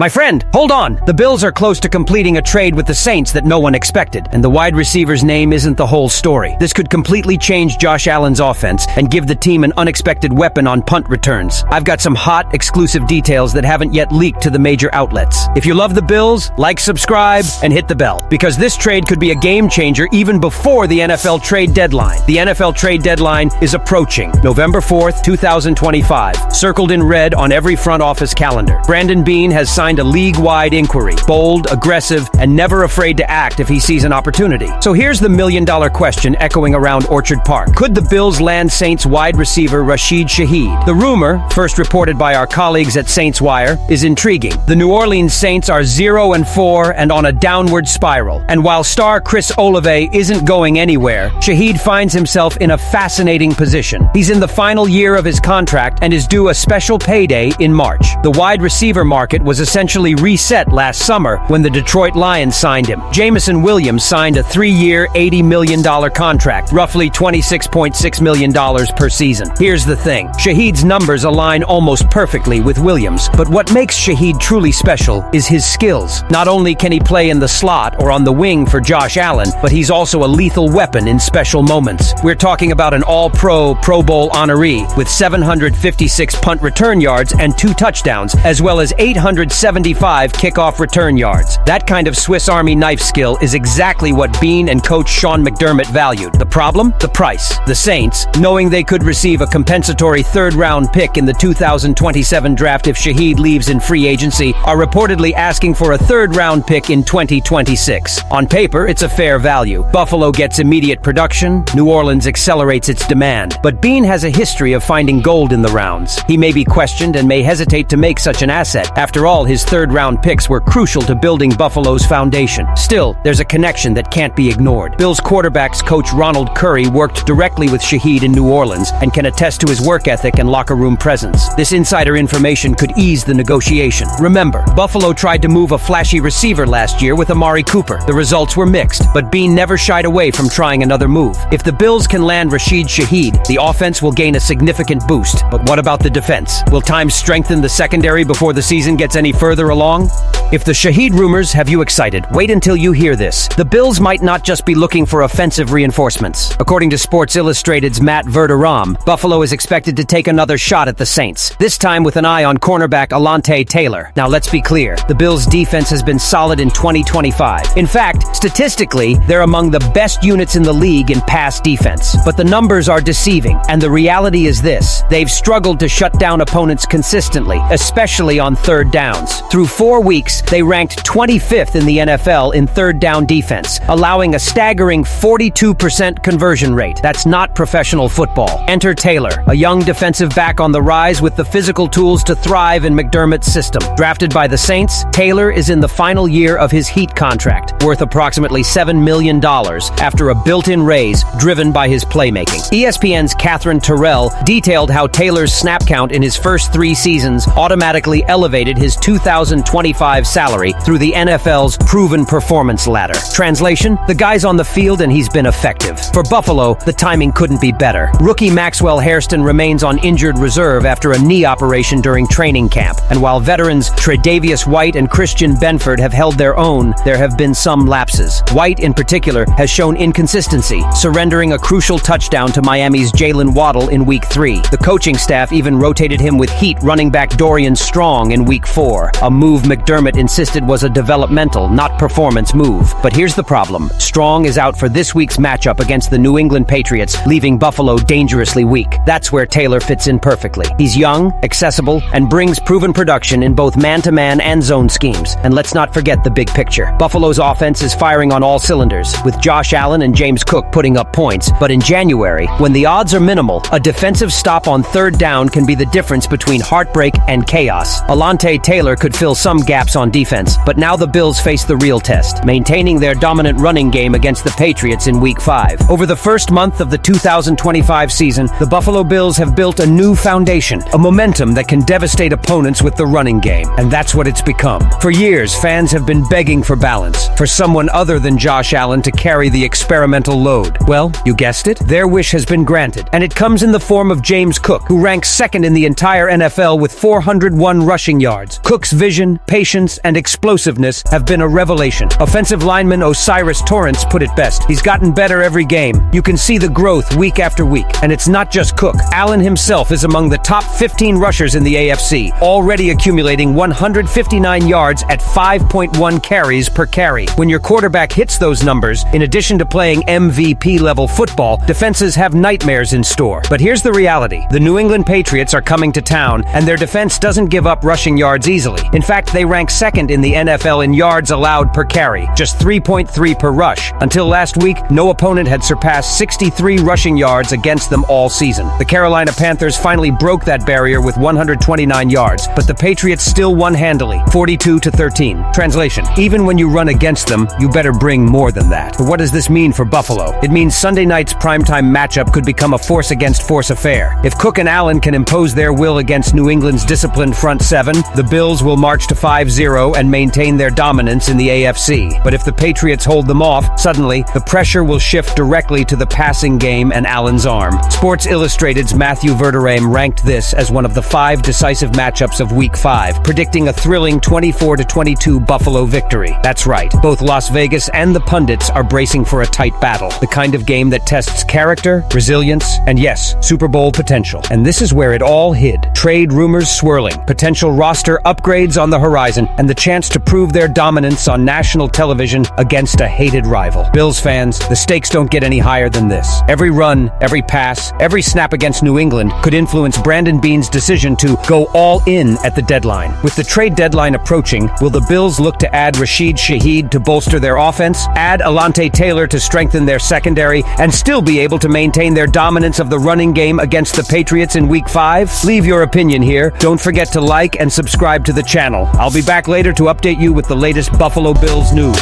My friend, hold on. The Bills are close to completing a trade with the Saints that no one expected, and the wide receiver's name isn't the whole story. This could completely change Josh Allen's offense and give the team an unexpected weapon on punt returns. I've got some hot, exclusive details that haven't yet leaked to the major outlets. If you love the Bills, like, subscribe, and hit the bell, because this trade could be a game changer even before the NFL trade deadline. The NFL trade deadline is approaching, November 4th, 2025, circled in red on every front office calendar. Brandon Beane has signed a league-wide inquiry, bold, aggressive, and never afraid to act if he sees an opportunity. So here's the million-dollar question echoing around Orchard Park. Could the Bills land Saints wide receiver Rashid Shaheed? The rumor, first reported by our colleagues at Saints Wire, is intriguing. The New Orleans Saints are 0-4 and on a downward spiral. And while star Chris Olave isn't going anywhere, Shaheed finds himself in a fascinating position. He's in the final year of his contract and is due a special payday in March. The wide receiver market was essentially reset last summer when the Detroit Lions signed him. Jamison Williams signed a 3-year, $80 million contract, roughly $26.6 million per season. Here's the thing. Shaheed's numbers align almost perfectly with Williams, but what makes Shaheed truly special is his skills. Not only can he play in the slot or on the wing for Josh Allen, but he's also a lethal weapon in special moments. We're talking about an all-pro, Pro Bowl honoree with 756 punt return yards and 2 touchdowns, as well as 875 kickoff return yards. That kind of Swiss Army knife skill is exactly what Beane and coach Sean McDermott valued. The problem? The price. The Saints, knowing they could receive a compensatory third-round pick in the 2027 draft if Shaheed leaves in free agency, are reportedly asking for a third-round pick in 2026. On paper, it's a fair value. Buffalo gets immediate production. New Orleans accelerates its demand. But Beane has a history of finding gold in the rounds. He may be questioned and may hesitate to make such an asset. After all, his third-round picks were crucial to building Buffalo's foundation. Still, there's a connection that can't be ignored. Bills quarterbacks coach Ronald Curry worked directly with Shaheed in New Orleans and can attest to his work ethic and locker room presence. This insider information could ease the negotiation. Remember, Buffalo tried to move a flashy receiver last year with Amari Cooper. The results were mixed, but Beane never shied away from trying another move. If the Bills can land Rashid Shaheed, the offense will gain a significant boost. But what about the defense? Will time strengthen the secondary before the season gets any further along? If the Shaheed rumors have you excited, wait until you hear this. The Bills might not just be looking for offensive reinforcements. According to Sports Illustrated's Matt Verderame, Buffalo is expected to take another shot at the Saints, this time with an eye on cornerback Alontae Taylor. Now let's be clear, the Bills' defense has been solid in 2025. In fact, statistically, they're among the best units in the league in pass defense. But the numbers are deceiving, and the reality is this: they've struggled to shut down opponents consistently, especially on third downs. Through 4 weeks, they ranked 25th in the NFL in third down defense, allowing a staggering 42% conversion rate. That's not professional football. Enter Taylor, a young defensive back on the rise with the physical tools to thrive in McDermott's system. Drafted by the Saints, Taylor is in the final year of his Heat contract, worth approximately $7 million after a built-in raise driven by his playmaking. ESPN's Catherine Terrell detailed how Taylor's snap count in his first 3 seasons automatically elevated his 2025 salary through the NFL's proven performance ladder. Translation: the guy's on the field and he's been effective. For Buffalo, the timing couldn't be better. Rookie Maxwell Hairston remains on injured reserve after a knee operation during training camp. And while veterans Tre'Davious White and Christian Benford have held their own, there have been some lapses. White, in particular, has shown inconsistency, surrendering a crucial touchdown to Miami's Jalen Waddle in Week 3. The coaching staff even rotated him with Heat running back Dorian Strong in Week 4, a move McDermott insisted was a developmental, not performance move. But here's the problem. Strong is out for this week's matchup against the New England Patriots, leaving Buffalo dangerously weak. That's where Taylor fits in perfectly. He's young, accessible, and brings proven production in both man-to-man and zone schemes. And let's not forget the big picture. Buffalo's offense is firing on all cylinders, with Josh Allen and James Cook putting up points. But in January, when the odds are minimal, a defensive stop on third down can be the difference between heartbreak and chaos. Alontae Taylor could fill some gaps on on defense. But now the Bills face the real test, maintaining their dominant running game against the Patriots in Week 5. Over the first month of the 2025 season, the Buffalo Bills have built a new foundation, a momentum that can devastate opponents with the running game. And that's what it's become. For years, fans have been begging for balance, for someone other than Josh Allen to carry the experimental load. Well, you guessed it, their wish has been granted, and it comes in the form of James Cook, who ranks second in the entire NFL with 401 rushing yards. Cook's vision, patience, and explosiveness have been a revelation. Offensive lineman O'Cyrus Torrence put it best. He's gotten better every game. You can see the growth week after week. And it's not just Cook. Allen himself is among the top 15 rushers in the AFC, already accumulating 159 yards at 5.1 carries per carry. When your quarterback hits those numbers, in addition to playing MVP-level football, defenses have nightmares in store. But here's the reality. The New England Patriots are coming to town, and their defense doesn't give up rushing yards easily. In fact, they rank second in the NFL in yards allowed per carry, just 3.3 per rush. Until last week, no opponent had surpassed 63 rushing yards against them all season. The Carolina Panthers finally broke that barrier with 129 yards, but the Patriots still won handily, 42-13. Translation: even when you run against them, you better bring more than that. But what does this mean for Buffalo? It means Sunday night's primetime matchup could become a force-against-force affair. If Cook and Allen can impose their will against New England's disciplined front seven, the Bills will march to 5-0 and maintain their dominance in the AFC. But if the Patriots hold them off, suddenly, the pressure will shift directly to the passing game and Allen's arm. Sports Illustrated's Matthew Verderame ranked this as one of the 5 decisive matchups of Week 5, predicting a thrilling 24-22 Buffalo victory. That's right, both Las Vegas and the pundits are bracing for a tight battle, the kind of game that tests character, resilience, and yes, Super Bowl potential. And this is where it all hid. Trade rumors swirling, potential roster upgrades on the horizon, and the chance to prove their dominance on national television against a hated rival. Bills fans, the stakes don't get any higher than this. Every run, every pass, every snap against New England could influence Brandon Beane's decision to go all in at the deadline. With the trade deadline approaching, will the Bills look to add Rashid Shaheed to bolster their offense, add Alante Taylor to strengthen their secondary, and still be able to maintain their dominance of the running game against the Patriots in Week 5? Leave your opinion here. Don't forget to like and subscribe to the channel. I'll be back later to update you with the latest Buffalo Bills news.